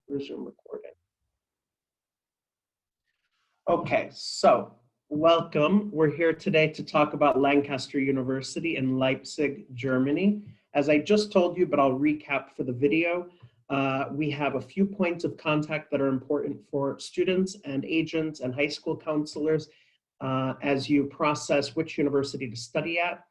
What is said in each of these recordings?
Resume recording. Okay, so welcome. We're here today to talk about Lancaster University in Leipzig, Germany. As I just told you, but I'll recap for the video, we have a few points of contact that are important for students and agents and high school counselors as you process which university to study at.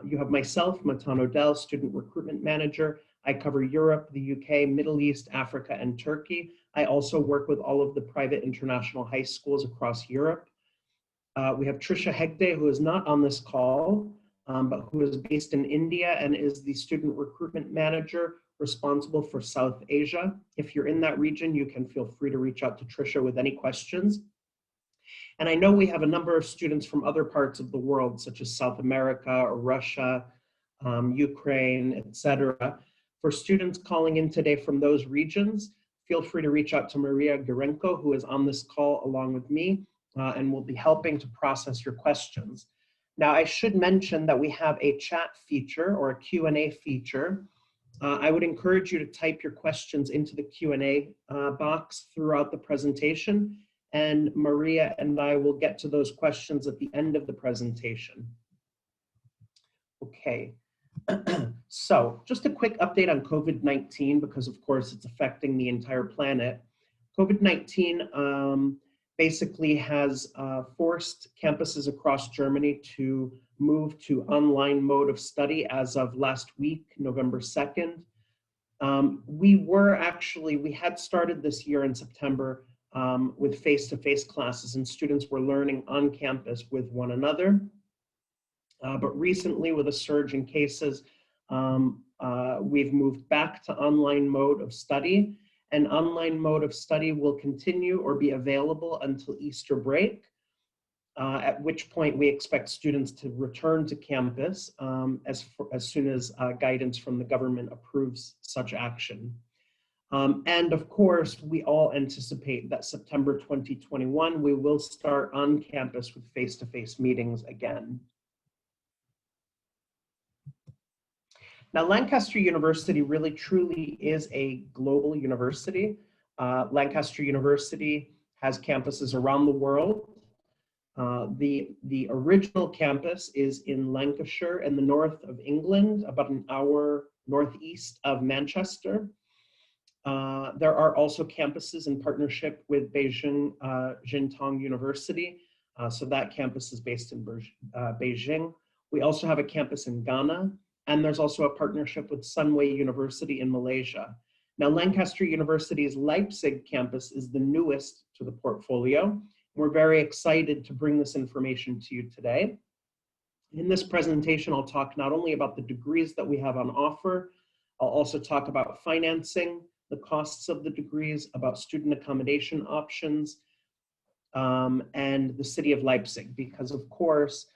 You have myself, Matan Odell, Student Recruitment Manager. I cover Europe, the UK, Middle East, Africa, and Turkey. I also work with all of the private international high schools across Europe. We have Trisha Hegde, who is not on this call, but who is based in India and is the Student Recruitment Manager responsible for South Asia. If you're in that region, you can feel free to reach out to Trisha with any questions. And I know we have a number of students from other parts of the world, such as South America or Russia, Ukraine, etc. For students calling in today from those regions, feel free to reach out to Maria Gurenko, who is on this call along with me, and will be helping to process your questions. Now, I should mention that we have a chat feature or a Q&A feature. I would encourage you to type your questions into the Q&A box throughout the presentation, and Maria and I will get to those questions at the end of the presentation. Okay. So just a quick update on COVID-19, because of course it's affecting the entire planet. COVID-19 basically has forced campuses across Germany to move to online mode of study as of last week, November 2nd. We had started this year in September with face-to-face classes, and students were learning on campus with one another. But recently, with a surge in cases, we've moved back to online mode of study, and online mode of study will continue or be available until Easter break, at which point we expect students to return to campus as soon as guidance from the government approves such action. And of course, we all anticipate that September 2021, we will start on campus with face-to-face meetings again. Now, Lancaster University really truly is a global university. Lancaster University has campuses around the world. The original campus is in Lancashire in the north of England, about an hour northeast of Manchester. There are also campuses in partnership with Beijing Jintong University. So that campus is based in Beijing. We also have a campus in Ghana, and there's also a partnership with Sunway University in Malaysia. Now, Lancaster University's Leipzig campus is the newest to the portfolio. We're very excited to bring this information to you today. In this presentation, I'll talk not only about the degrees that we have on offer, I'll also talk about financing, the costs of the degrees, about student accommodation options, and the city of Leipzig, because of course,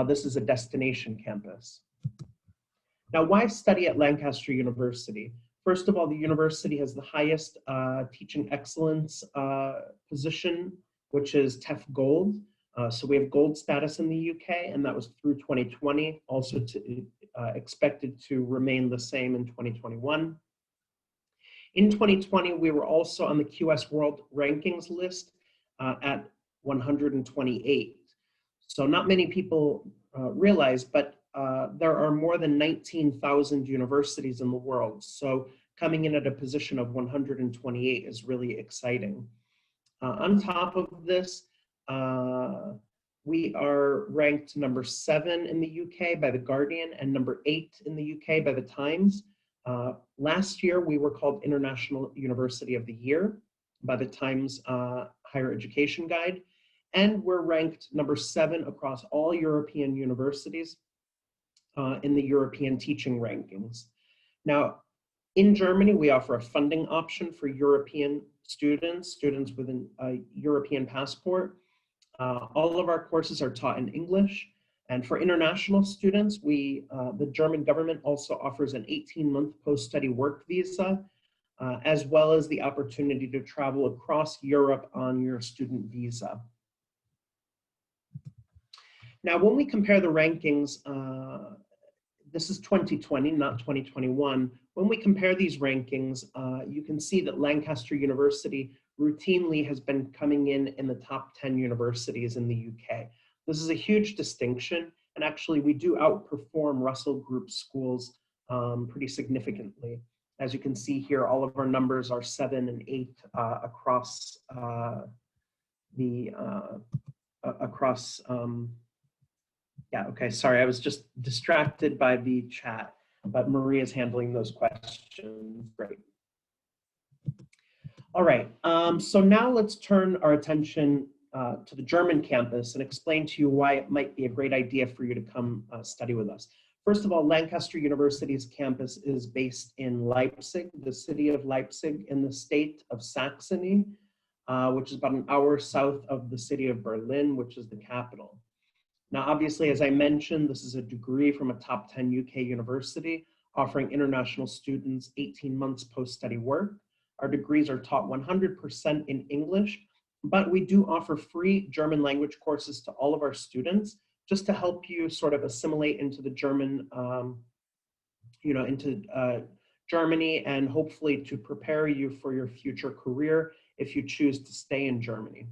this is a destination campus. Now, why study at Lancaster University? First of all, the university has the highest teaching excellence position, which is TEF Gold. So we have gold status in the UK, and that was through 2020, also expected to remain the same in 2021. In 2020, we were also on the QS World Rankings list at 128. So not many people realize, but there are more than 19,000 universities in the world. So coming in at a position of 128 is really exciting. On top of this, we are ranked number 7 in the UK by The Guardian and number 8 in the UK by The Times. Last year, we were called International University of the Year by The Times Higher Education Guide, and we're ranked number 7 across all European universities in the European teaching rankings. Now, in Germany, we offer a funding option for European students with a European passport. All of our courses are taught in English. And for international students, the German government also offers an 18-month post-study work visa, as well as the opportunity to travel across Europe on your student visa. Now, when we compare the rankings, this is 2020, not 2021. when we compare these rankings, you can see that Lancaster University routinely has been coming in the top 10 universities in the UK. This is a huge distinction, and actually we do outperform Russell Group schools pretty significantly. As you can see here, all of our numbers are 7 and 8 across yeah, okay, sorry, I was just distracted by the chat, but Maria's handling those questions, great. All right, so now let's turn our attention to the German campus and explain to you why it might be a great idea for you to come study with us. First of all, Lancaster University's campus is based in Leipzig, the city of Leipzig in the state of Saxony, which is about an hour south of the city of Berlin, which is the capital. Now, obviously, as I mentioned, this is a degree from a top 10 UK university offering international students 18 months post-study work. Our degrees are taught 100% in English, but we do offer free German language courses to all of our students just to help you sort of assimilate into the German, Germany, and hopefully to prepare you for your future career if you choose to stay in Germany.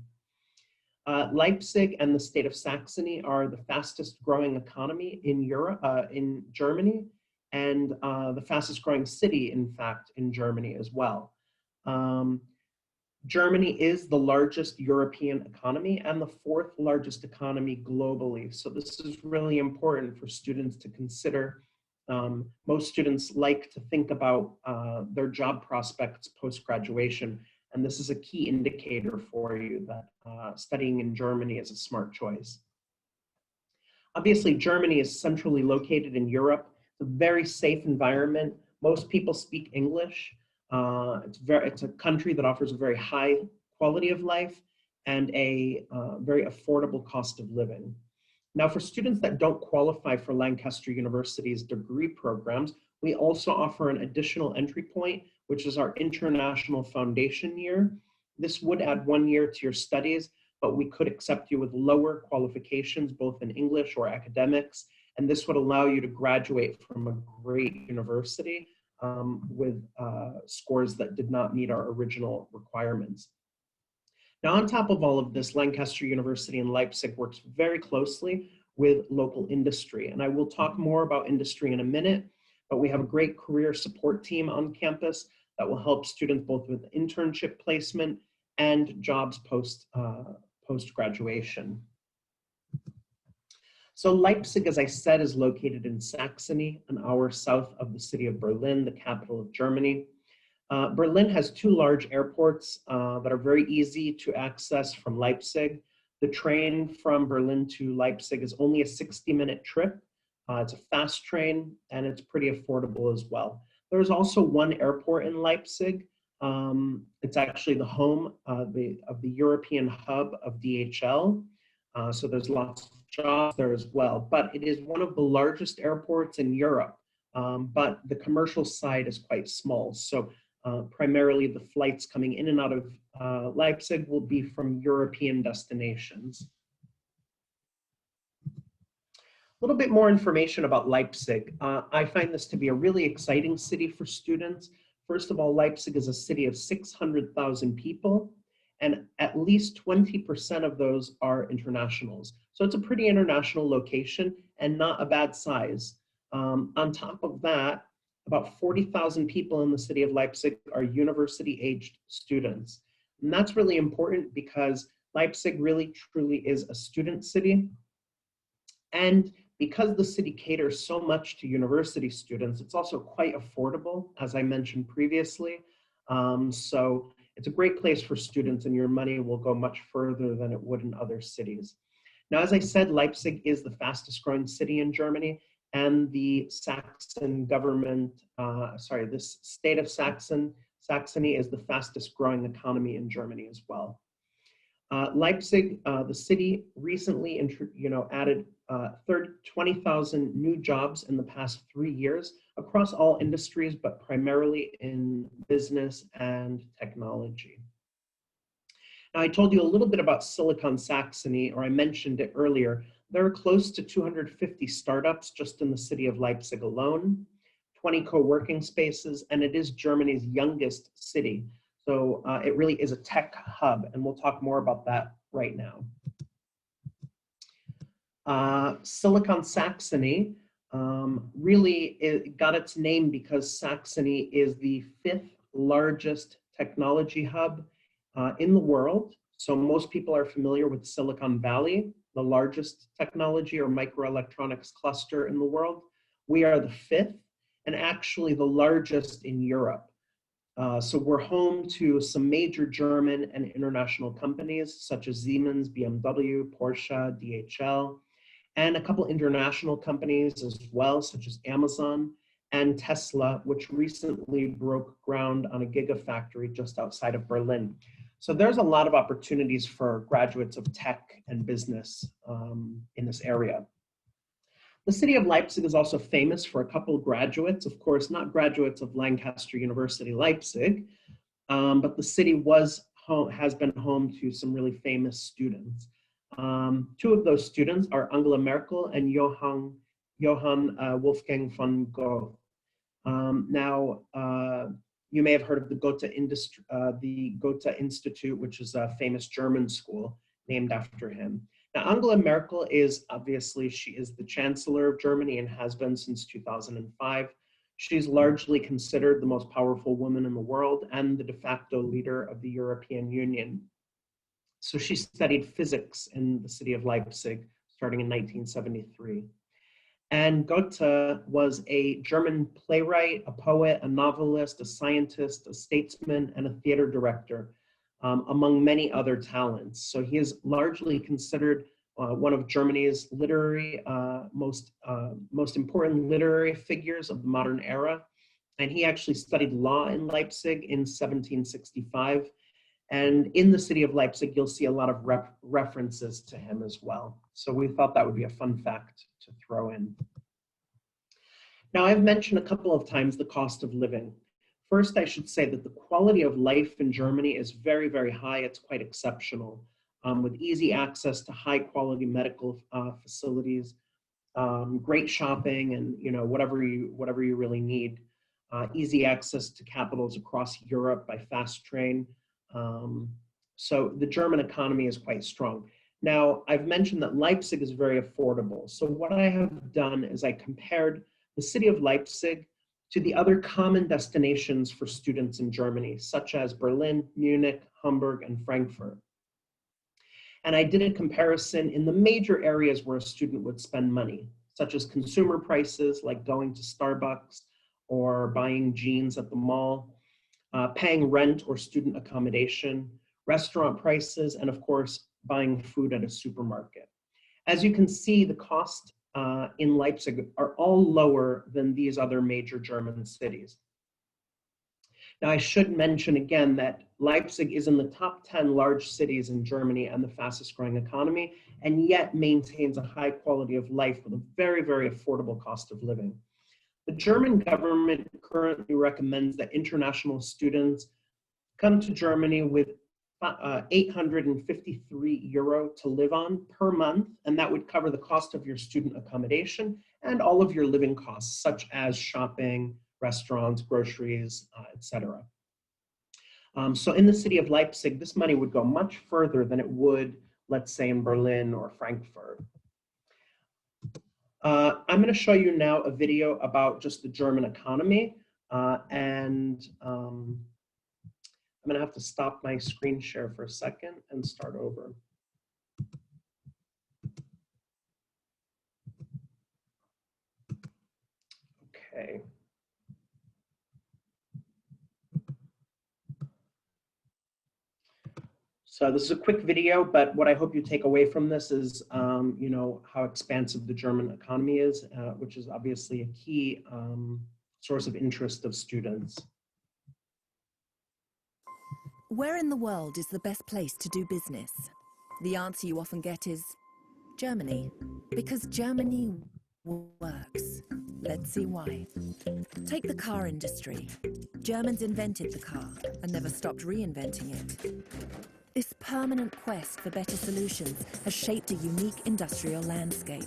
Leipzig and the state of Saxony are the fastest growing economy in Europe, in Germany, and the fastest growing city, in fact, in Germany as well. Germany is the largest European economy and the 4th largest economy globally. So this is really important for students to consider. Most students like to think about their job prospects post-graduation, and this is a key indicator for you that studying in Germany is a smart choice. Obviously, Germany is centrally located in Europe. It's a very safe environment. Most people speak English. It's a country that offers a very high quality of life and a very affordable cost of living. Now, for students that don't qualify for Lancaster University's degree programs, we also offer an additional entry point, which is our International Foundation year. This would add 1 year to your studies, but we could accept you with lower qualifications, both in English or academics, and this would allow you to graduate from a great university with scores that did not meet our original requirements. Now, on top of all of this, Lancaster University in Leipzig works very closely with local industry, and I will talk more about industry in a minute, but we have a great career support team on campus that will help students both with internship placement and jobs post-graduation. So Leipzig, as I said, is located in Saxony, an hour south of the city of Berlin, the capital of Germany. Berlin has 2 large airports that are very easy to access from Leipzig. The train from Berlin to Leipzig is only a 60-minute trip. It's a fast train, and it's pretty affordable as well. There's also 1 airport in Leipzig. It's actually the home of the European hub of DHL. So there's lots of jobs there as well, but it is one of the largest airports in Europe, but the commercial side is quite small. So primarily the flights coming in and out of Leipzig will be from European destinations. A little bit more information about Leipzig. I find this to be a really exciting city for students. First of all, Leipzig is a city of 600,000 people, and at least 20% of those are internationals. So it's a pretty international location and not a bad size. On top of that, about 40,000 people in the city of Leipzig are university-aged students. And that's really important because Leipzig really truly is a student city. And because the city caters so much to university students, it's also quite affordable, as I mentioned previously. So it's a great place for students, and your money will go much further than it would in other cities. Now, as I said, Leipzig is the fastest growing city in Germany, and the Saxon government, this state of Saxony is the fastest growing economy in Germany as well. Leipzig, the city recently added 20,000 new jobs in the past 3 years across all industries, but primarily in business and technology. Now, I told you a little bit about Silicon Saxony, or I mentioned it earlier. There are close to 250 startups just in the city of Leipzig alone. 20 co-working spaces, and it is Germany's youngest city. So it really is a tech hub, and we'll talk more about that right now. Silicon Saxony really got its name because Saxony is the 5th largest technology hub in the world. So most people are familiar with Silicon Valley, the largest technology or microelectronics cluster in the world. We are the 5th and actually the largest in Europe. So we're home to some major German and international companies such as Siemens, BMW, Porsche, DHL, and a couple international companies as well, such as Amazon and Tesla, which recently broke ground on a gigafactory just outside of Berlin. So there's a lot of opportunities for graduates of tech and business in this area. The city of Leipzig is also famous for a couple of graduates, of course, not graduates of Lancaster University, Leipzig, but the city has been home to some really famous students. Two of those students are Angela Merkel and Johann Wolfgang von Goethe. Now, you may have heard of the Goethe Institute, which is a famous German school named after him. Now, Angela Merkel is obviously, she is the Chancellor of Germany and has been since 2005. She's largely considered the most powerful woman in the world and the de facto leader of the European Union. So she studied physics in the city of Leipzig, starting in 1973. And Goethe was a German playwright, a poet, a novelist, a scientist, a statesman, and a theater director, among many other talents. So he is largely considered one of Germany's most important literary figures of the modern era. And he actually studied law in Leipzig in 1765. And in the city of Leipzig, you'll see a lot of references to him as well. So we thought that would be a fun fact to throw in. Now, I've mentioned a couple of times the cost of living. First, I should say that the quality of life in Germany is very, very high. It's quite exceptional, with easy access to high quality medical facilities, great shopping, and whatever you really need. Easy access to capitals across Europe by fast train. So the German economy is quite strong. Now, I've mentioned that Leipzig is very affordable. So what I have done is I compared the city of Leipzig to the other common destinations for students in Germany, such as Berlin, Munich, Hamburg, and Frankfurt. And I did a comparison in the major areas where a student would spend money, such as consumer prices, like going to Starbucks or buying jeans at the mall, paying rent or student accommodation, restaurant prices, and of course, buying food at a supermarket. As you can see, the cost in Leipzig are all lower than these other major German cities. Now, I should mention again that Leipzig is in the top 10 large cities in Germany and the fastest growing economy, and yet maintains a high quality of life with a very, very affordable cost of living. The German government currently recommends that international students come to Germany with 853 euro to live on per month, and that would cover the cost of your student accommodation and all of your living costs, such as shopping, restaurants, groceries, etc. So in the city of Leipzig, this money would go much further than it would, let's say, in Berlin or Frankfurt. I'm going to show you now a video about just the German economy, and I'm going to have to stop my screen share for a second and start over. Okay. So this is a quick video, but what I hope you take away from this is, how expansive the German economy is, which is obviously a key source of interest of students. Where in the world is the best place to do business? The answer you often get is Germany, because Germany works. Let's see why. Take the car industry. Germans invented the car and never stopped reinventing it. This permanent quest for better solutions has shaped a unique industrial landscape.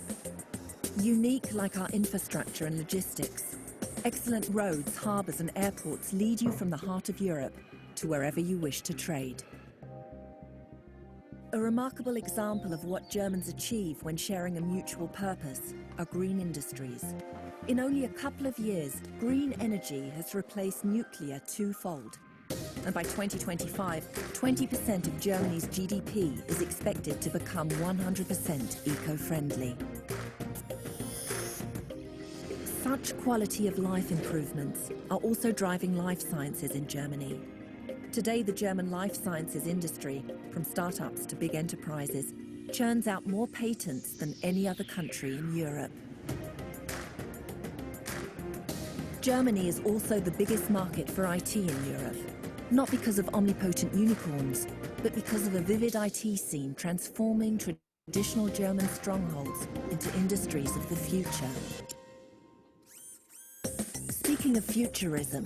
Unique like our infrastructure and logistics, Excellent roads, harbours and airports lead you from the heart of Europe to wherever you wish to trade. A remarkable example of what Germans achieve when sharing a mutual purpose are green industries. In only a couple of years, green energy has replaced nuclear twofold. And by 2025, 20% of Germany's GDP is expected to become 100% eco-friendly. Such quality of life improvements are also driving life sciences in Germany. Today, the German life sciences industry, from startups to big enterprises, churns out more patents than any other country in Europe. Germany is also the biggest market for IT in Europe, not because of omnipotent unicorns, but because of a vivid IT scene transforming traditional German strongholds into industries of the future. Speaking of futurism,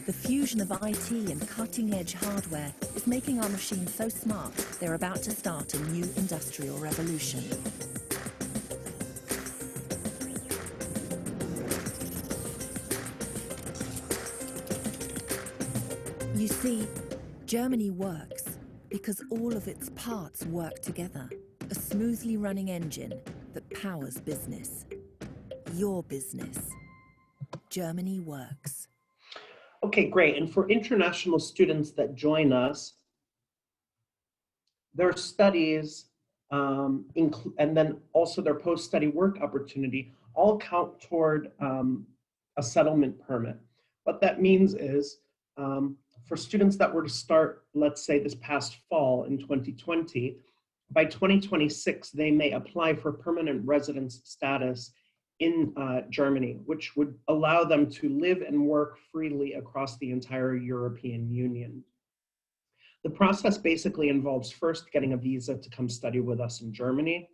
the fusion of IT and cutting-edge hardware is making our machines so smart they're about to start a new industrial revolution. You see, Germany works because all of its parts work together. A smoothly running engine that powers business. Your business. Germany works. Okay, great. And for international students that join us, their studies and then also their post-study work opportunity all count toward a settlement permit. What that means is for students that were to start, let's say this past fall in 2020, by 2026, they may apply for permanent residence status in Germany, which would allow them to live and work freely across the entire European Union. The process basically involves first getting a visa to come study with us in Germany,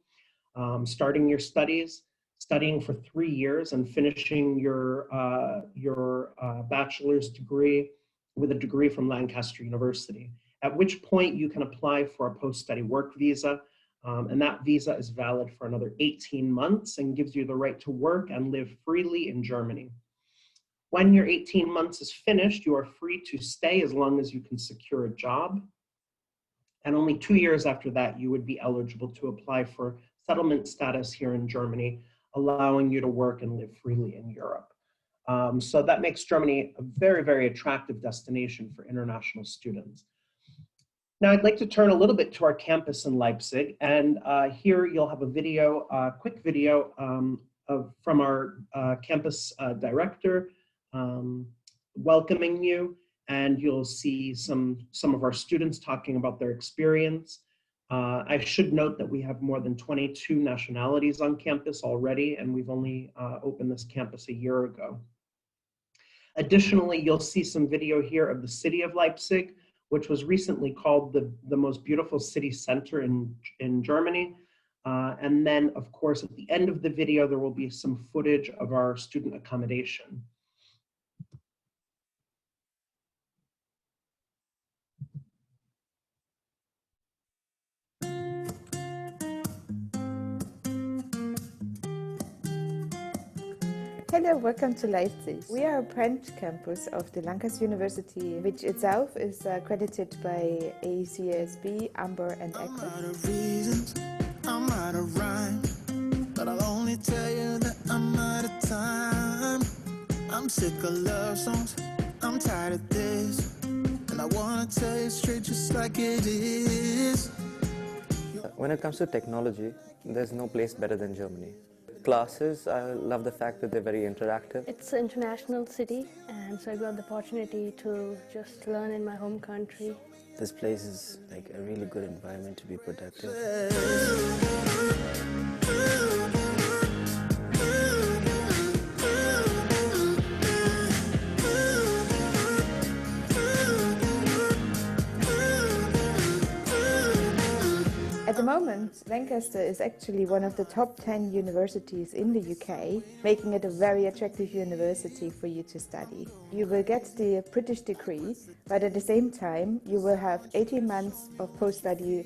starting your studies, studying for 3 years and finishing your bachelor's degree with a degree from Lancaster University, at which point you can apply for a post-study work visa. And that visa is valid for another 18 months and gives you the right to work and live freely in Germany. When your 18 months is finished, you are free to stay as long as you can secure a job. And only 2 years after that, you would be eligible to apply for settlement status here in Germany, allowing you to work and live freely in Europe. So that makes Germany a very, very attractive destination for international students. Now, I'd like to turn a little bit to our campus in Leipzig, and here you'll have a video, quick video from our campus director welcoming you, and you'll see some of our students talking about their experience. I should note that we have more than 22 nationalities on campus already, and we've only opened this campus a year ago. Additionally, you'll see some video here of the city of Leipzig, which was recently called the most beautiful city center in Germany. And then, of course, at the end of the video, there will be some footage of our student accommodation. Hello, welcome to Leipzig. We are a branch campus of the Lancaster University, which itself is accredited by ACSB, Amber and ECHO. I'm out of reasons, I'm out of rhyme, but I'll only tell you that I'm out of time. I'm sick of love songs, I'm tired of this, and I wanna tell you straight just like it is. When it comes to technology, there's no place better than Germany. Classes, I love the fact that they're very interactive. It's an international city, and so I got the opportunity to just learn in my home country. This place is like a really good environment to be productive. At the moment, Lancaster is actually one of the top 10 universities in the UK, making it a very attractive university for you to study. You will get the British degree, but at the same time, you will have 18 months of post-study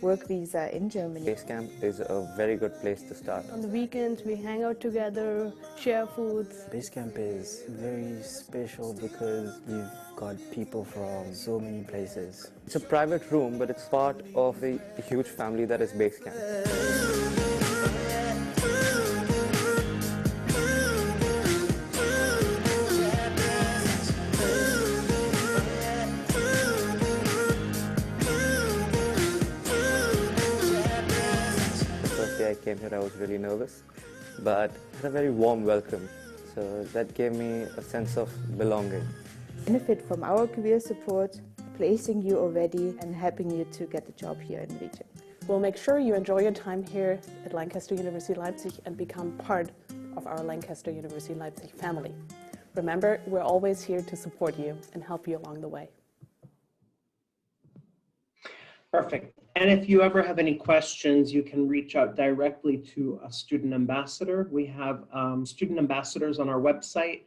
work visa in Germany. Basecamp is a very good place to start. On the weekends, we hang out together, share foods. Basecamp is very special because you've got people from so many places. It's a private room, but it's part of a huge family that is Basecamp. I came here, I was really nervous, but had a very warm welcome. So that gave me a sense of belonging. Benefit from our career support, placing you already and helping you to get a job here in the region. We'll make sure you enjoy your time here at Lancaster University Leipzig and become part of our Lancaster University Leipzig family. Remember, we're always here to support you and help you along the way. Perfect. And if you ever have any questions, you can reach out directly to a student ambassador. We have student ambassadors on our website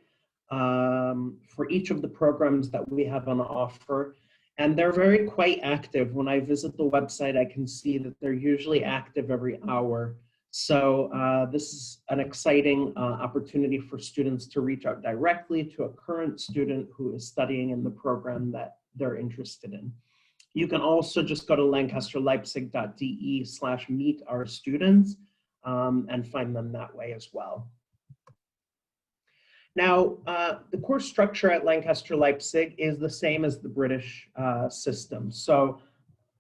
for each of the programs that we have on offer. And they're very quite active. When I visit the website, I can see that they're usually active every hour. So this is an exciting opportunity for students to reach out directly to a current student who is studying in the program that they're interested in. You can also just go to lancasterleipzig.de/meet-our-students and find them that way as well. Now, the course structure at Lancaster Leipzig is the same as the British system. So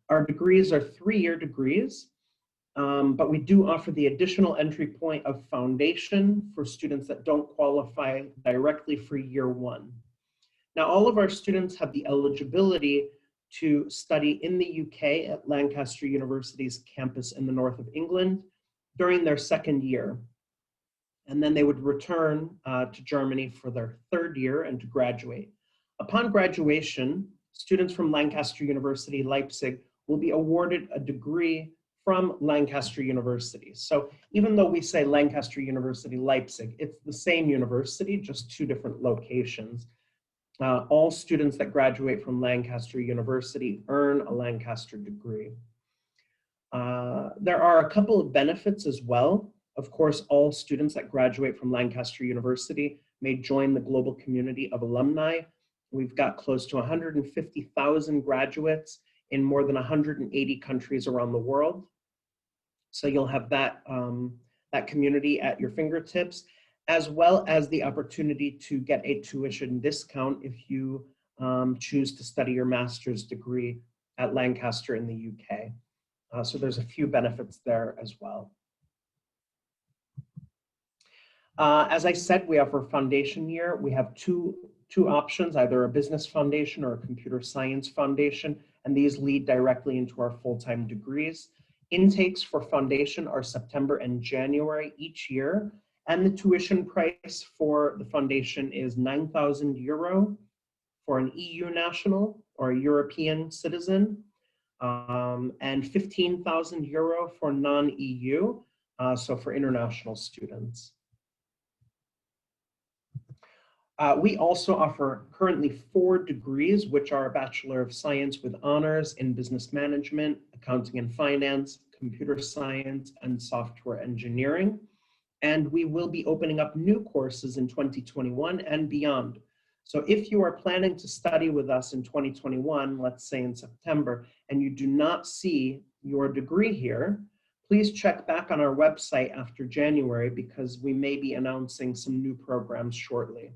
our degrees are 3-year degrees, but we do offer the additional entry point of foundation for students that don't qualify directly for year 1. Now, all of our students have the eligibility to study in the UK at Lancaster University's campus in the north of England during their 2nd year. And then they would return to Germany for their 3rd year and to graduate. Upon graduation, students from Lancaster University Leipzig will be awarded a degree from Lancaster University. So even though we say Lancaster University Leipzig, it's the same university, just 2 different locations. All students that graduate from Lancaster University earn a Lancaster degree. There are a couple of benefits as well. Of course, all students that graduate from Lancaster University may join the global community of alumni. We've got close to 150,000 graduates in more than 180 countries around the world. So you'll have that, that community at your fingertips, as well as the opportunity to get a tuition discount if you choose to study your master's degree at Lancaster in the UK. So there's a few benefits there as well. As I said, we offer foundation year. We have two options, either a business foundation or a computer science foundation, and these lead directly into our full-time degrees. Intakes for foundation are September and January each year, and the tuition price for the foundation is €9,000 for an EU national or a European citizen, and €15,000 for non-EU, so for international students. We also offer currently 4 degrees, which are a Bachelor of Science with honors in business management, accounting and finance, computer science, and software engineering. And we will be opening up new courses in 2021 and beyond. So if you are planning to study with us in 2021, let's say in September, and you do not see your degree here, please check back on our website after January, because we may be announcing some new programs shortly.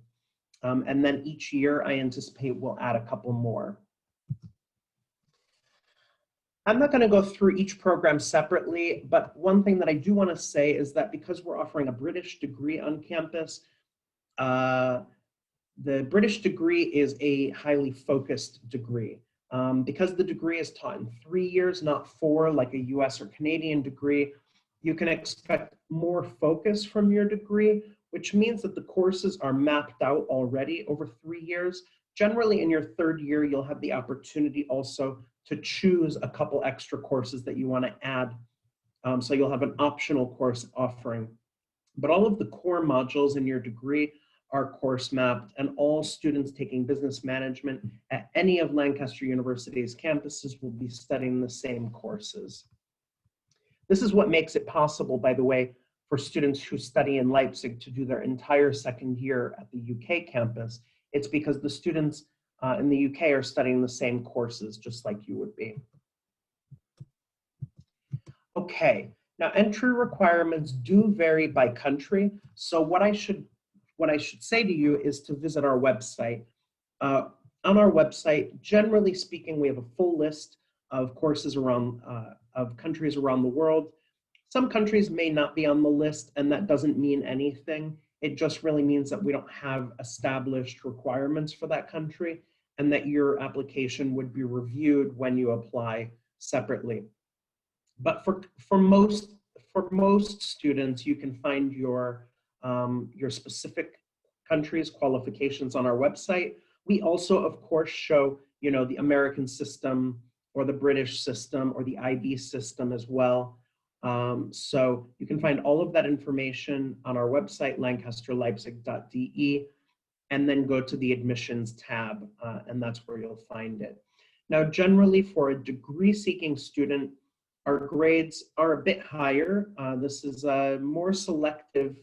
And then each year, I anticipate we'll add a couple more. I'm not going to go through each program separately, but one thing that I do want to say is that because we're offering a British degree on campus, the British degree is a highly focused degree. Because the degree is taught in 3 years, not 4, like a US or Canadian degree, you can expect more focus from your degree, which means that the courses are mapped out already over 3 years. Generally, in your 3rd year, you'll have the opportunity also to choose a couple extra courses that you want to add. So you'll have an optional course offering. But all of the core modules in your degree are course mapped, and all students taking business management at any of Lancaster University's campuses will be studying the same courses. This is what makes it possible, by the way, for students who study in Leipzig to do their entire second year at the UK campus. It's because the students in the UK are studying the same courses, just like you would be. Okay, now entry requirements do vary by country. So what I should say to you is to visit our website. On our website, generally speaking, we have a full list of courses around, of countries around the world. Some countries may not be on the list, and that doesn't mean anything. It just really means that we don't have established requirements for that country, and that your application would be reviewed when you apply separately. But for most students, you can find your specific country's qualifications on our website. We also, of course, show the American system or the British system or the IB system as well. So you can find all of that information on our website, lancasterleipzig.de, and then go to the admissions tab, and that's where you'll find it. Now, generally for a degree-seeking student, our grades are a bit higher. This is more selective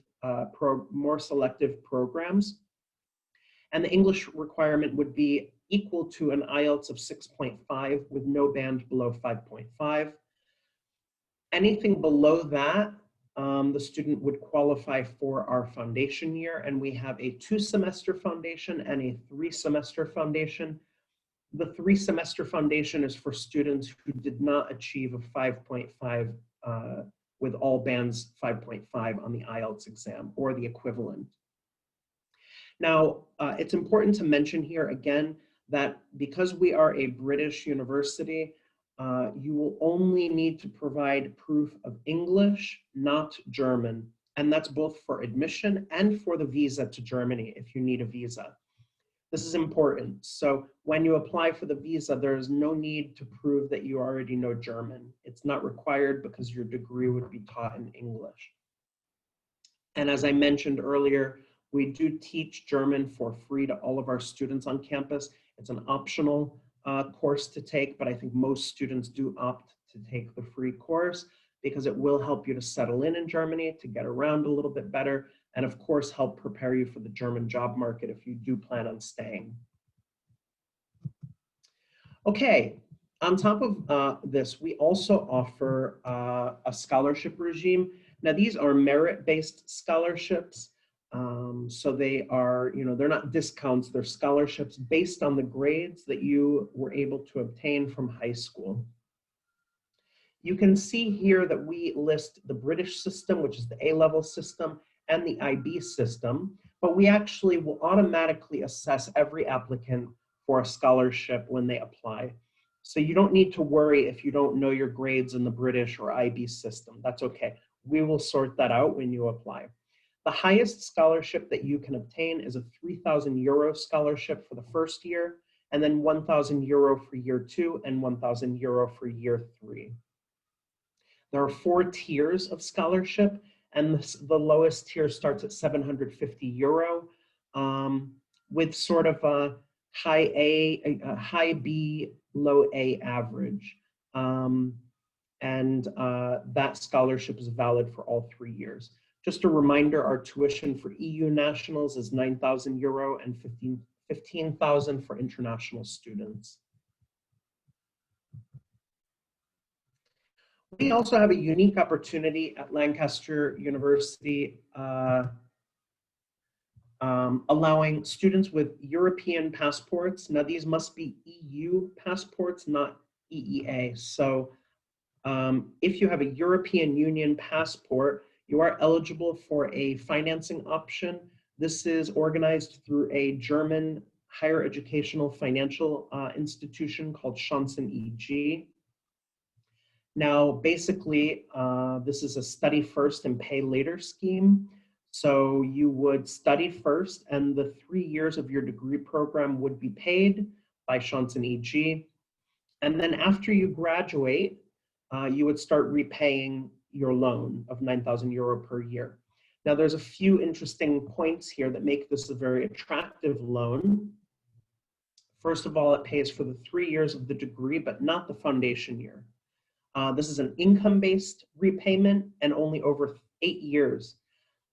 programs. And the English requirement would be equal to an IELTS of 6.5 with no band below 5.5. Anything below that, the student would qualify for our foundation year, and we have a 2-semester foundation and a 3-semester foundation. The 3-semester foundation is for students who did not achieve a 5.5 with all bands 5.5 on the IELTS exam or the equivalent. Now, it's important to mention here again that because we are a British university, you will only need to provide proof of English, not German. And that's both for admission and for the visa to Germany if you need a visa. This is important. So when you apply for the visa, there is no need to prove that you already know German. It's not required because your degree would be taught in English. And as I mentioned earlier, we do teach German for free to all of our students on campus. It's an optional course to take, but I think most students do opt to take the free course because it will help you to settle in Germany, to get around a little bit better, and of course help prepare you for the German job market if you do plan on staying. Okay, on top of this, we also offer a scholarship regime. Now these are merit-based scholarships. So they are, they're not discounts, they're scholarships based on the grades that you were able to obtain from high school. You can see here that we list the British system, which is the A-level system, and the IB system, but we actually will automatically assess every applicant for a scholarship when they apply. So you don't need to worry if you don't know your grades in the British or IB system. That's okay. We will sort that out when you apply. The highest scholarship that you can obtain is a 3,000 euro scholarship for the first year, and then 1,000 euro for year 2 and 1,000 euro for year 3. There are 4 tiers of scholarship, and the lowest tier starts at 750 euro with sort of a high A, a high B, low A average. That scholarship is valid for all 3 years. Just a reminder, our tuition for EU nationals is 9,000 euro and 15,000 for international students. We also have a unique opportunity at Lancaster University allowing students with European passports. Now these must be EU passports, not EEA. So if you have a European Union passport, you are eligible for a financing option. This is organized through a German higher educational financial institution called Chancen EG. Now, basically, this is a study first and pay later scheme. So you would study first, and the 3 years of your degree program would be paid by Chancen EG. And then after you graduate, you would start repaying your loan of 9,000 euro per year. Now, there's a few interesting points here that make this a very attractive loan. First of all, it pays for the 3 years of the degree, but not the foundation year. This is an income-based repayment and only over 8 years.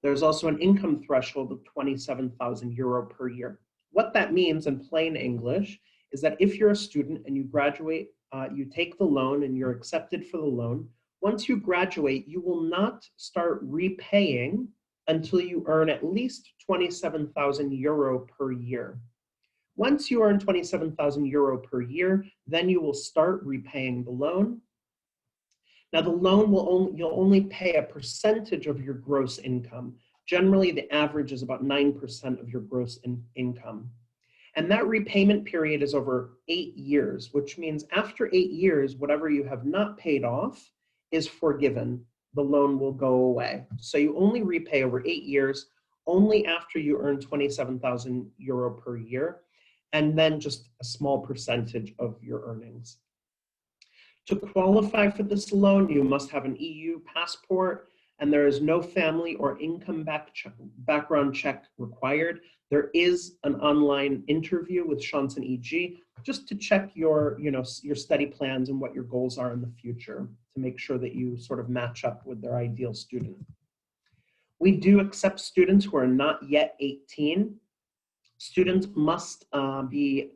There's also an income threshold of 27,000 euro per year. What that means in plain English is that if you're a student and you graduate, you take the loan and you're accepted for the loan. Once you graduate, you will not start repaying until you earn at least 27,000 euro per year. Once you earn 27,000 euro per year, then you will start repaying the loan. Now the loan you'll only pay a percentage of your gross income. Generally, the average is about 9% of your gross income. And that repayment period is over 8 years, which means after 8 years, whatever you have not paid off is forgiven. The loan will go away. So you only repay over 8 years, only after you earn 27,000 euro per year, and then just a small percentage of your earnings. To qualify for this loan, you must have an EU passport, and there is no family or income background check required. There is an online interview with Chancen EG just to check your study plans and what your goals are in the future to make sure that you sort of match up with their ideal student. We do accept students who are not yet 18. Students must be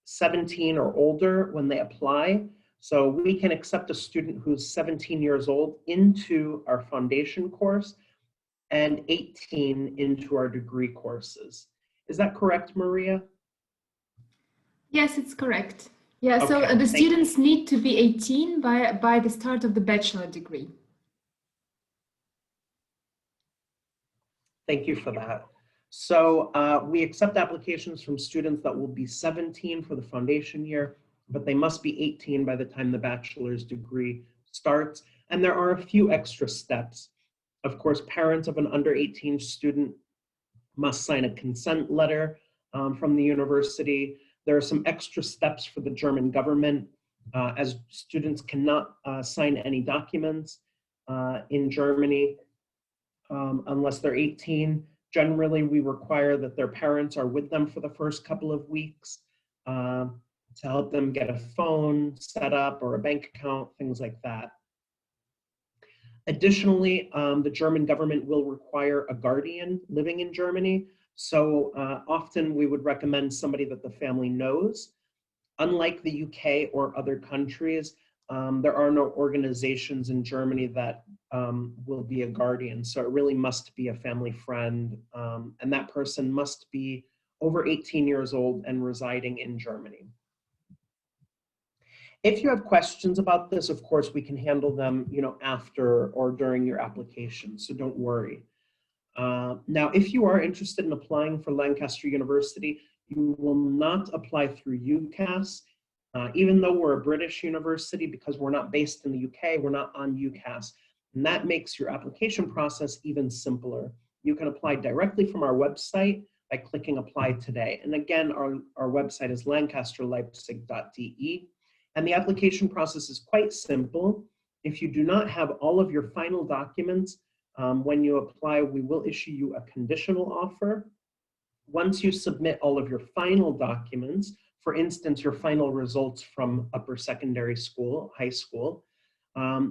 17 or older when they apply. So we can accept a student who's 17 years old into our foundation course and 18 into our degree courses. Is that correct, Maria? Yes, it's correct. Yeah, okay, so the students need to be 18 by the start of the bachelor degree. Thank you for that. So we accept applications from students that will be 17 for the foundation year, but they must be 18 by the time the bachelor's degree starts. And there are a few extra steps. Of course, parents of an under 18 student must sign a consent letter from the university. There are some extra steps for the German government, as students cannot sign any documents in Germany unless they're 18. Generally, we require that their parents are with them for the first couple of weeks to help them get a phone set up or a bank account, things like that. Additionally, the German government will require a guardian living in Germany. So often we would recommend somebody that the family knows. Unlike the UK or other countries, there are no organizations in Germany that will be a guardian. So it really must be a family friend, and that person must be over 18 years old and residing in Germany. If you have questions about this, of course, we can handle them, after or during your application, so don't worry. Now, if you are interested in applying for Lancaster University, you will not apply through UCAS. Even though we're a British university, because we're not based in the UK, we're not on UCAS. And that makes your application process even simpler. You can apply directly from our website by clicking Apply Today. And again, our website is lancasterleipzig.de. And the application process is quite simple. If you do not have all of your final documents, when you apply, we will issue you a conditional offer. Once you submit all of your final documents, for instance, your final results from upper secondary school, high school,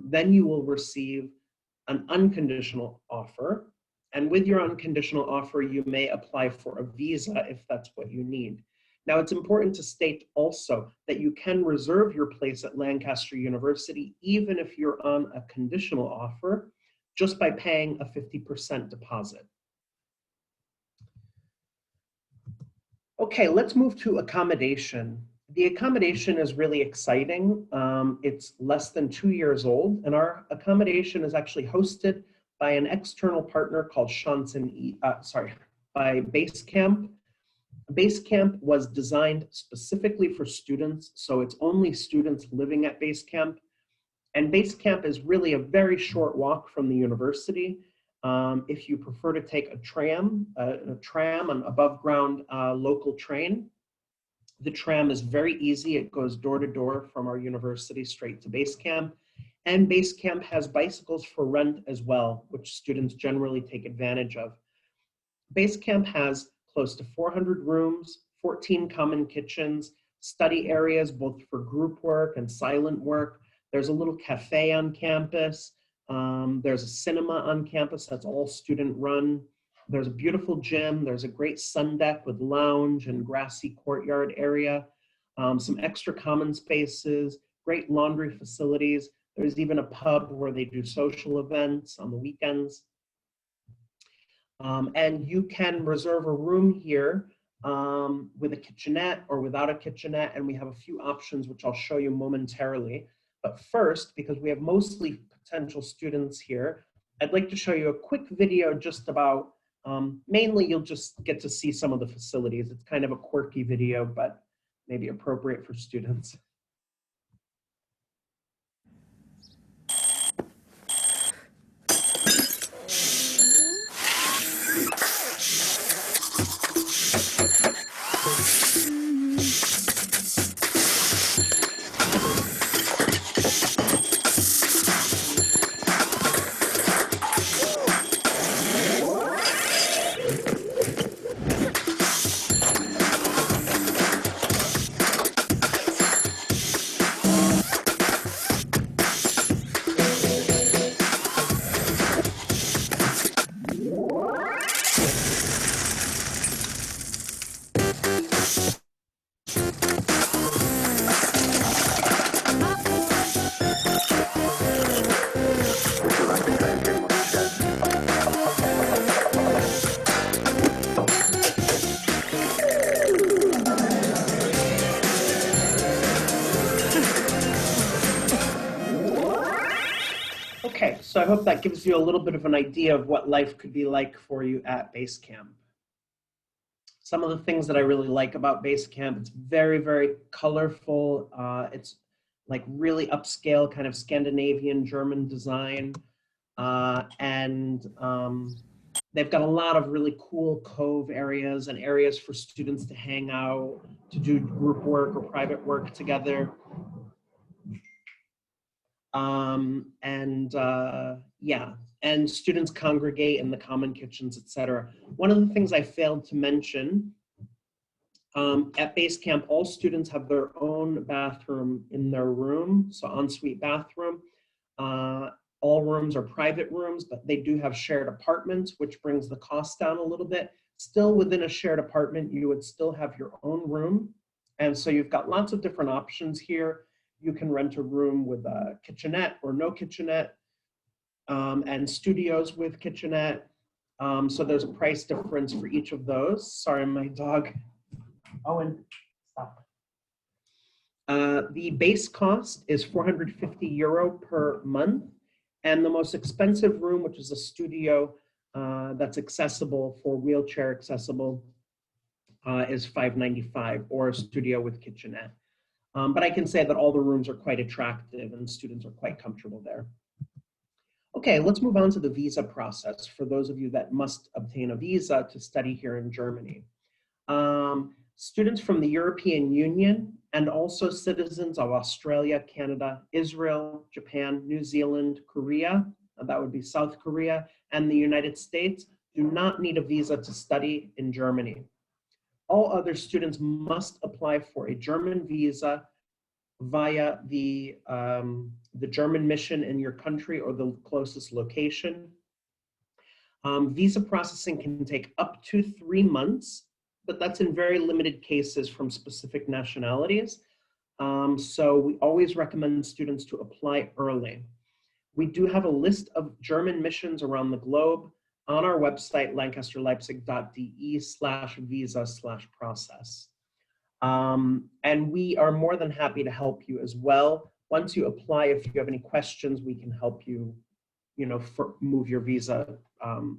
then you will receive an unconditional offer. And with your unconditional offer, you may apply for a visa if that's what you need. Now, it's important to state also that you can reserve your place at Lancaster University even if you're on a conditional offer, just by paying a 50% deposit. Okay, let's move to accommodation. The accommodation is really exciting. It's less than 2 years old, and our accommodation is actually hosted by an external partner called by Basecamp. Basecamp was designed specifically for students, so it's only students living at Basecamp. And Basecamp is really a very short walk from the university. If you prefer to take a tram, an above ground local train, the tram is very easy. It goes door to door from our university straight to Basecamp. And Basecamp has bicycles for rent as well, which students generally take advantage of. Basecamp has close to 400 rooms, 14 common kitchens, study areas both for group work and silent work. There's a little cafe on campus. There's a cinema on campus that's all student run. There's a beautiful gym. There's a great sun deck with lounge and grassy courtyard area. Some extra common spaces, great laundry facilities. There's even a pub where they do social events on the weekends. And you can reserve a room here with a kitchenette or without a kitchenette, and we have a few options which I'll show you momentarily. But first, because we have mostly potential students here, I'd like to show you a quick video just about, mainly you'll just get to see some of the facilities. It's kind of a quirky video, but maybe appropriate for students. Okay, so I hope that gives you a little bit of an idea of what life could be like for you at Basecamp. Some of the things that I really like about Basecamp, it's very, very colorful. It's like really upscale, kind of Scandinavian German design. They've got a lot of really cool cove areas and areas for students to hang out, to do group work or private work together. Yeah, and students congregate in the common kitchens, etc. One of the things I failed to mention, at Basecamp, all students have their own bathroom in their room, so ensuite bathroom. All rooms are private rooms, but they do have shared apartments, which brings the cost down a little bit. Still within a shared apartment, you would still have your own room. And so you've got lots of different options here. You can rent a room with a kitchenette or no kitchenette, and studios with kitchenette. So there's a price difference for each of those. Sorry, my dog. Owen, stop. The base cost is €450 per month. And the most expensive room, which is a studio that's accessible for wheelchair accessible, is $595, or a studio with kitchenette. But I can say that all the rooms are quite attractive and students are quite comfortable there. Okay, let's move on to the visa process for those of you that must obtain a visa to study here in Germany. Students from the European Union and also citizens of Australia, Canada, Israel, Japan, New Zealand, Korea, that would be South Korea, and the United States do not need a visa to study in Germany. All other students must apply for a German visa via the German mission in your country or the closest location. Visa processing can take up to 3 months, but that's in very limited cases from specific nationalities. So we always recommend students to apply early. We do have a list of German missions around the globe on our website, lancasterleipzig.de/visa/process. And we are more than happy to help you as well. Once you apply, if you have any questions, we can help you, move your visa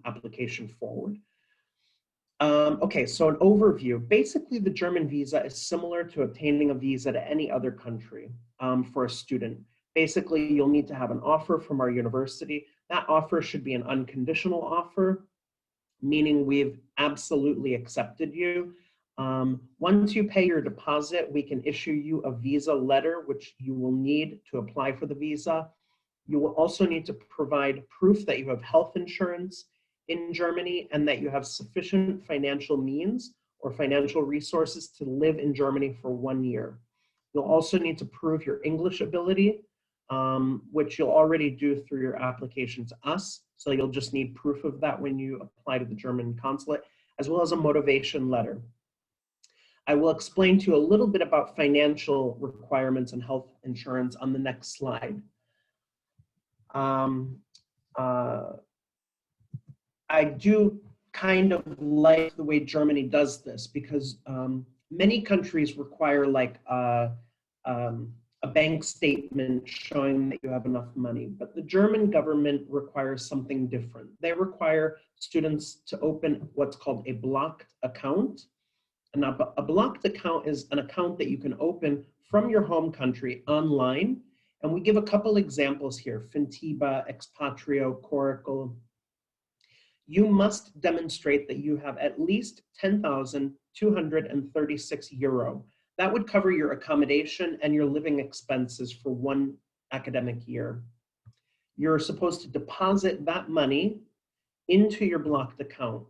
application forward. Okay, so an overview. Basically, the German visa is similar to obtaining a visa to any other country for a student. Basically, you'll need to have an offer from our university. That offer should be an unconditional offer, meaning we've absolutely accepted you. Once you pay your deposit, we can issue you a visa letter, which you will need to apply for the visa. You will also need to provide proof that you have health insurance in Germany and that you have sufficient financial means or financial resources to live in Germany for 1 year. You'll also need to prove your English ability, which you'll already do through your application to us. So you'll just need proof of that when you apply to the German consulate, as well as a motivation letter. I will explain to you a little bit about financial requirements and health insurance on the next slide. I do kind of like the way Germany does this because many countries require like a bank statement showing that you have enough money, but the German government requires something different. They require students to open what's called a blocked account. And a blocked account is an account that you can open from your home country online. And we give a couple examples here, Fintiba, Expatrio, Coracle. You must demonstrate that you have at least 10,236 euro. That would cover your accommodation and your living expenses for 1 academic year. You're supposed to deposit that money into your blocked account.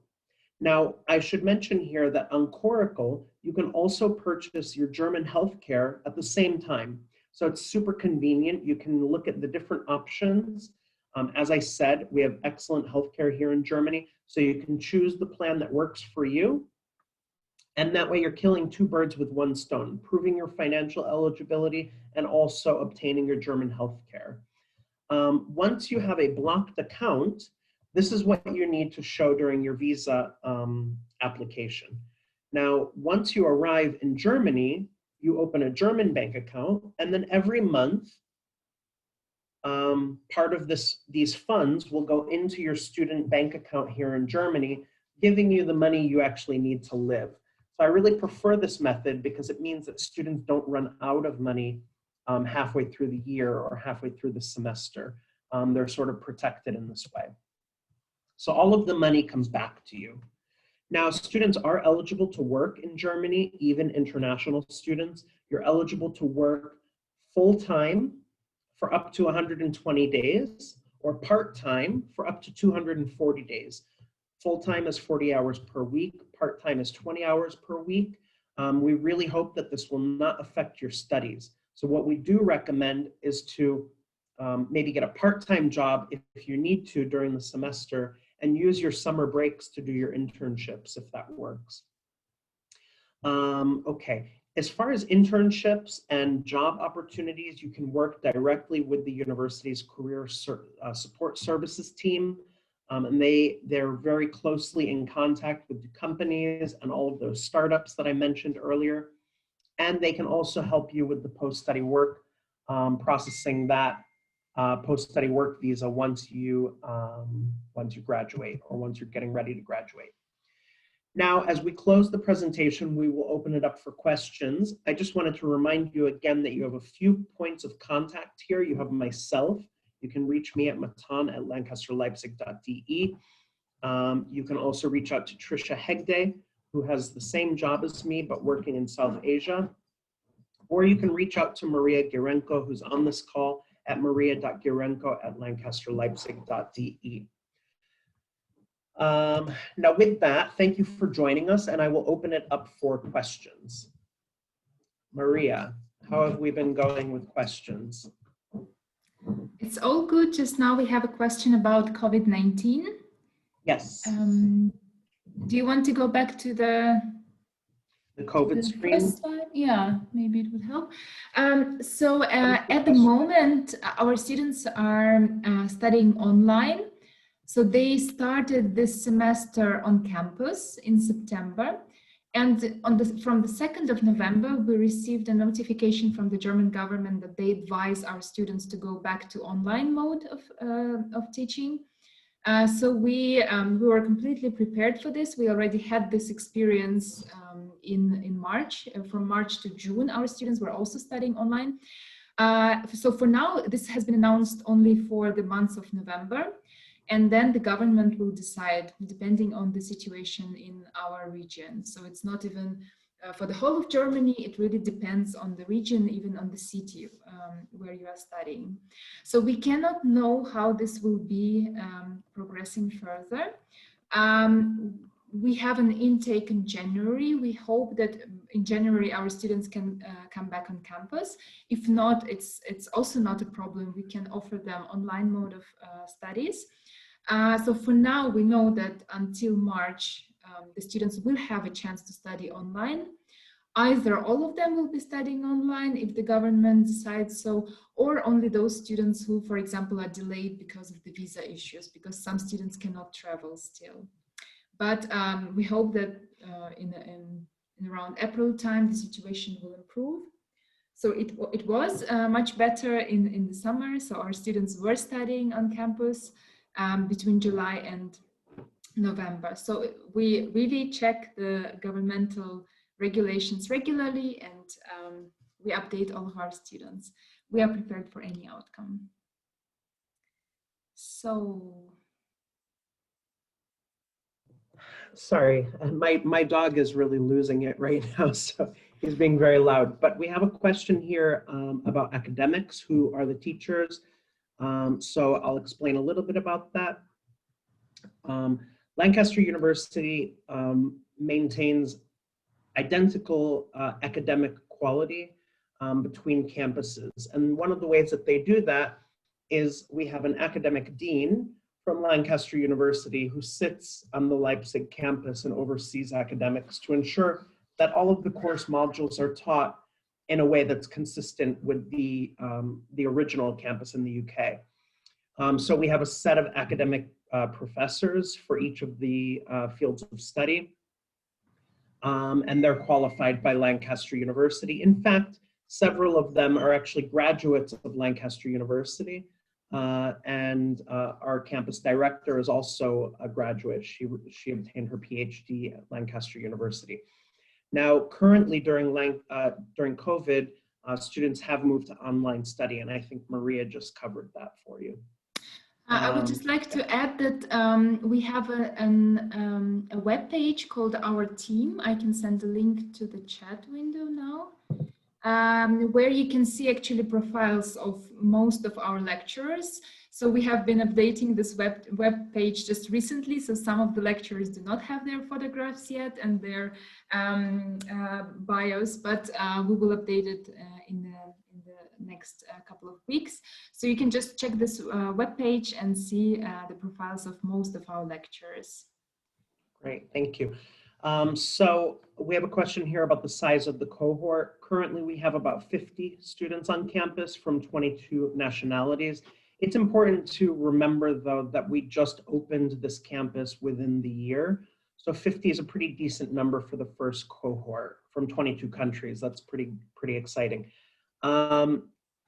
Now, I should mention here that on Coracle, you can also purchase your German healthcare at the same time. So it's super convenient. You can look at the different options. As I said, we have excellent healthcare here in Germany, so you can choose the plan that works for you. And that way you're killing 2 birds with 1 stone, proving your financial eligibility and also obtaining your German healthcare. Once you have a blocked account, this is what you need to show during your visa application. Now, once you arrive in Germany, you open a German bank account, and then every month, part of these funds will go into your student bank account here in Germany, giving you the money you actually need to live. So I really prefer this method because it means that students don't run out of money halfway through the year or halfway through the semester. They're sort of protected in this way. So all of the money comes back to you. Now, students are eligible to work in Germany, even international students. You're eligible to work full-time for up to 120 days or part-time for up to 240 days. Full-time is 40 hours per week, part-time is 20 hours per week. We really hope that this will not affect your studies. So what we do recommend is to maybe get a part-time job if you need to during the semester and use your summer breaks to do your internships if that works. Okay, as far as internships and job opportunities, you can work directly with the university's career support services team. And they're very closely in contact with the companies and all of those startups that I mentioned earlier. And they can also help you with the post-study work, processing that post-study work visa once you graduate or once you're getting ready to graduate. Now, as we close the presentation, we will open it up for questions. I just wanted to remind you again that you have a few points of contact here. You have myself. You can reach me at matan@lancasterleipzig.de. You can also reach out to Trisha Hegde, who has the same job as me, but working in South Asia. Or you can reach out to Maria Girenko, who's on this call, at maria.girenko@lancasterleipzig.de. Now with that, thank you for joining us, and I will open it up for questions. Maria, how have we been going with questions? It's all good. Just now we have a question about COVID-19. Yes. Do you want to go back to the COVID screen? First slide? Yeah, maybe it would help. So at the moment, our students are studying online. So they started this semester on campus in September. And from the 2nd of November, we received a notification from the German government that they advise our students to go back to online mode of teaching. So we were completely prepared for this. We already had this experience in March. From March to June, our students were also studying online. So for now, this has been announced only for the month of November. And then the government will decide depending on the situation in our region. So it's not even For the whole of Germany, it really depends on the region, even on the city where you are studying. So we cannot know how this will be progressing further. We have an intake in January. We hope that in January our students can come back on campus. If not, it's also not a problem. We can offer them online mode of studies. So for now, we know that until March, the students will have a chance to study online. Either all of them will be studying online if the government decides so, or only those students who, for example, are delayed because of the visa issues, because some students cannot travel still. But we hope that in around April time, the situation will improve. So it was much better in the summer. So our students were studying on campus between July and November. So we really check the governmental regulations regularly, and we update all of our students. We are prepared for any outcome. So. Sorry, my dog is really losing it right now, so he's being very loud. But we have a question here about academics, who are the teachers. So I'll explain a little bit about that. Lancaster University maintains identical academic quality between campuses. And one of the ways that they do that is we have an academic dean from Lancaster University who sits on the Leipzig campus and oversees academics to ensure that all of the course modules are taught in a way that's consistent with the original campus in the UK. So we have a set of academic professors for each of the fields of study, and they're qualified by Lancaster University. In fact, several of them are actually graduates of Lancaster University. And our campus director is also a graduate. She obtained her PhD at Lancaster University. Now, currently during COVID, students have moved to online study, and I think Maria just covered that for you. I would just like to add that we have a web page called Our Team. I can send a link to the chat window now. Where you can see actually profiles of most of our lecturers. So we have been updating this web page just recently. So some of the lecturers do not have their photographs yet and their bios, but we will update it in the next couple of weeks. So you can just check this web page and see the profiles of most of our lecturers. Great, thank you. So we have a question here about the size of the cohort. Currently, we have about 50 students on campus from 22 nationalities. It's important to remember, though, that we just opened this campus within the year. So 50 is a pretty decent number for the first cohort from 22 countries. That's pretty exciting. I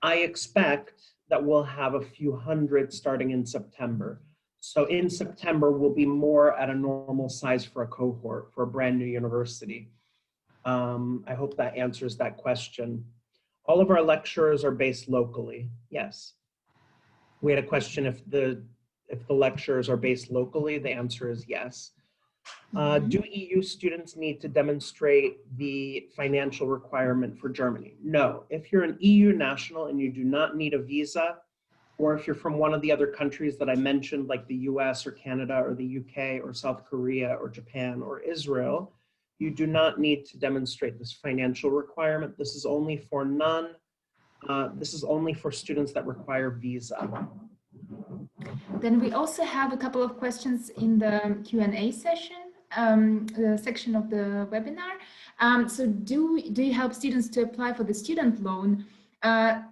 expect that we'll have a few hundred starting in September. So in September, we'll be more at a normal size for a cohort for a brand new university. I hope that answers that question. All of our lecturers are based locally. Yes. We had a question if the lecturers are based locally. The answer is yes. Do EU students need to demonstrate the financial requirement for Germany? No. If you're an EU national and you do not need a visa, or if you're from one of the other countries that I mentioned, like the US or Canada or the UK or South Korea or Japan or Israel, you do not need to demonstrate this financial requirement. This is only for this is only for students that require visa. Then we also have a couple of questions in the Q&A session, the section of the webinar. So do you help students to apply for the student loan?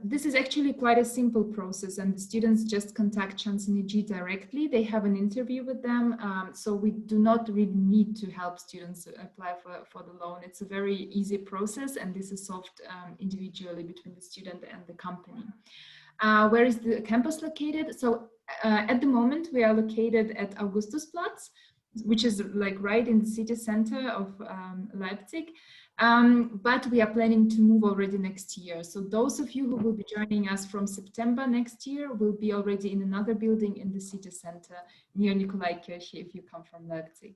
This is actually quite a simple process, and the students just contact Chancellor directly. They have an interview with them, so we do not really need to help students apply for the loan. It's a very easy process, and this is solved individually between the student and the company. Where is the campus located? So at the moment, we are located at Augustusplatz, which is like right in the city center of Leipzig. But we are planning to move already next year. So those of you who will be joining us from September next year will be already in another building in the city center near Nikolaikirche if you come from Leipzig.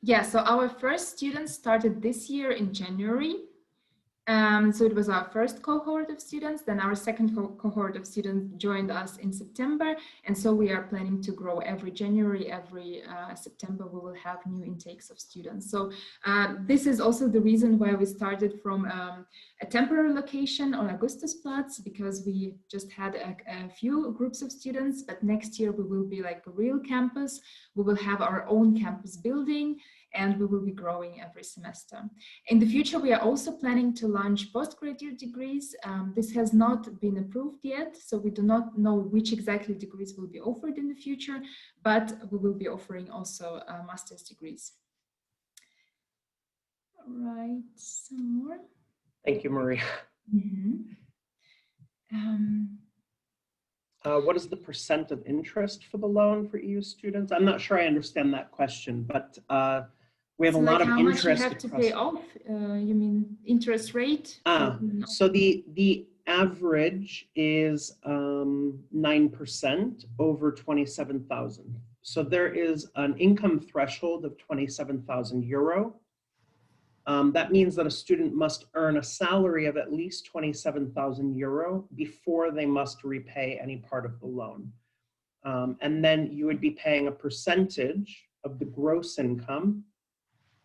Yeah, so our first students started this year in January. So it was our first cohort of students. Then our second cohort of students joined us in September. And so we are planning to grow every January, every September, we will have new intakes of students. So this is also the reason why we started from a temporary location on Augustusplatz, because we just had a few groups of students, but next year we will be like a real campus. We will have our own campus building, and we will be growing every semester. In the future, we are also planning to launch postgraduate degrees. This has not been approved yet, so we do not know which exactly degrees will be offered in the future, but we will be offering also master's degrees. All right, some more. Thank you, Maria. What is the % of interest for the loan for EU students? I'm not sure I understand that question, but we have a lot of interest. How much you have to pay off? You mean interest rate? So the average is 9% over 27,000. So there is an income threshold of 27,000 euro. That means that a student must earn a salary of at least 27,000 euro before they must repay any part of the loan. And then you would be paying a percentage of the gross income,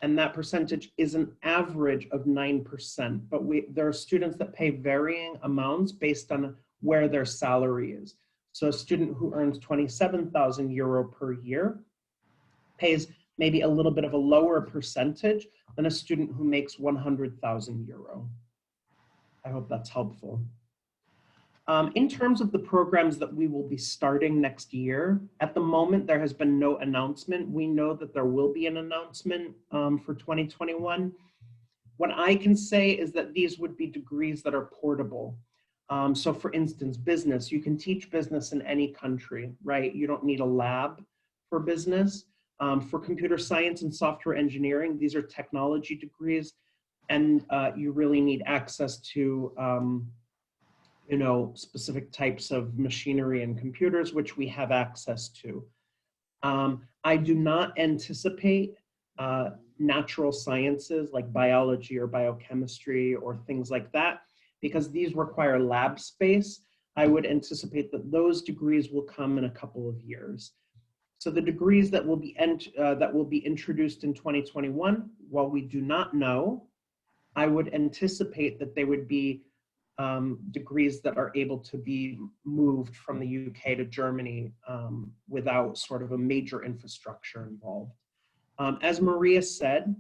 and that percentage is an average of 9%. But there are students that pay varying amounts based on where their salary is. So a student who earns 27,000 euro per year pays maybe a little bit of a lower percentage than a student who makes 100,000 euro. I hope that's helpful. In terms of the programs that we will be starting next year, at the moment, there has been no announcement. We know that there will be an announcement for 2021. What I can say is that these would be degrees that are portable. So for instance, business, you can teach business in any country, right? You don't need a lab for business. For computer science and software engineering, these are technology degrees, and you really need access to specific types of machinery and computers, which we have access to. I do not anticipate natural sciences like biology or biochemistry or things like that, because these require lab space. I would anticipate that those degrees will come in a couple of years. So the degrees that will be introduced in 2021, while we do not know, I would anticipate that they would be degrees that are able to be moved from the UK to Germany without sort of a major infrastructure involved. As Maria said,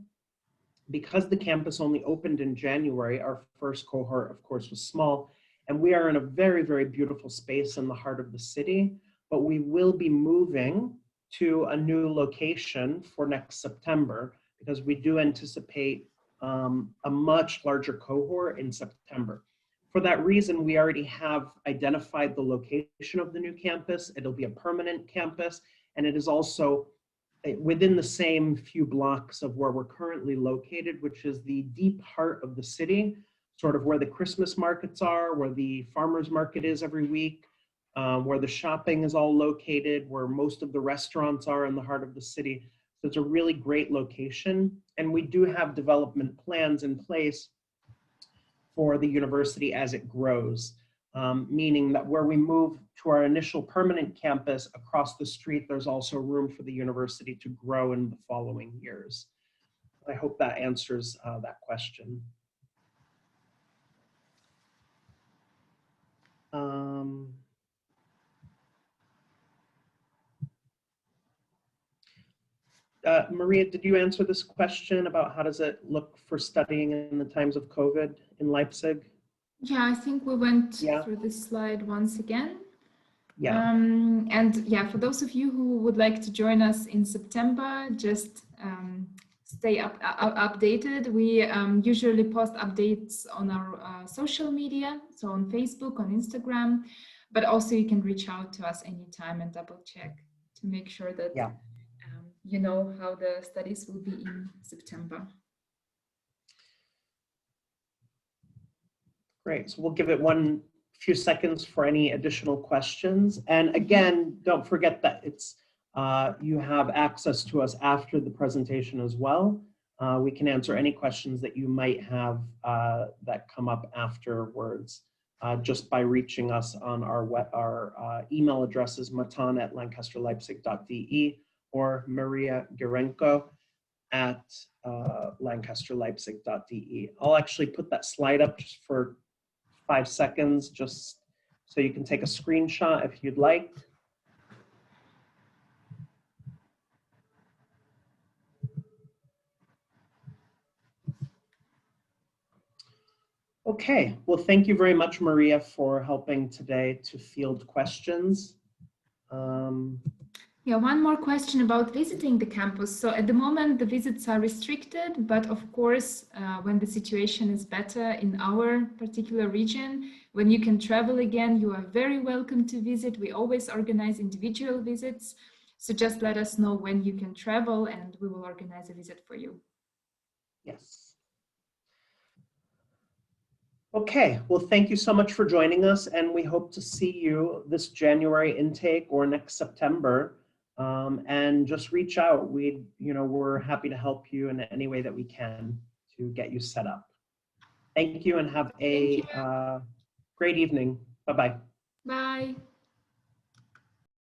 because the campus only opened in January, our first cohort, of course, was small, and we are in a very, very beautiful space in the heart of the city, but we will be moving to a new location for next September, because we do anticipate a much larger cohort in September. For that reason, we already have identified the location of the new campus. It'll be a permanent campus, and it is also within the same few blocks of where we're currently located, which is the deep heart of the city, sort of where the Christmas markets are, where the farmers market is every week, where the shopping is all located, where most of the restaurants are in the heart of the city. So it's a really great location. And we do have development plans in place for the university as it grows, meaning that where we move to our initial permanent campus across the street, there's also room for the university to grow in the following years. I hope that answers that question. Maria, did you answer this question about how does it look for studying in the times of COVID in Leipzig? Yeah, I think we went through this slide once again. Yeah. And yeah, for those of you who would like to join us in September, just stay updated. We usually post updates on our social media, so on Facebook, on Instagram, but also you can reach out to us anytime and double check to make sure that you know how the studies will be in September. Great, so we'll give it one few seconds for any additional questions. And again, don't forget that it's You have access to us after the presentation as well. We can answer any questions that you might have that come up afterwards just by reaching us on our email addresses, matan@lancasterleipzig.de or Maria Gurenko at lancasterleipzig.de. I'll actually put that slide up just for 5 seconds, just so you can take a screenshot if you'd like. Okay, well, thank you very much, Maria, for helping today to field questions. Yeah, one more question about visiting the campus. So at the moment, the visits are restricted, but of course, when the situation is better in our particular region, when you can travel again, you are very welcome to visit. We always organize individual visits. So just let us know when you can travel and we will organize a visit for you. Yes. Okay, well, thank you so much for joining us, and we hope to see you this January intake or next September. And just reach out. We're happy to help you in any way that we can to get you set up. Thank you and have a great evening. Bye-bye. Bye.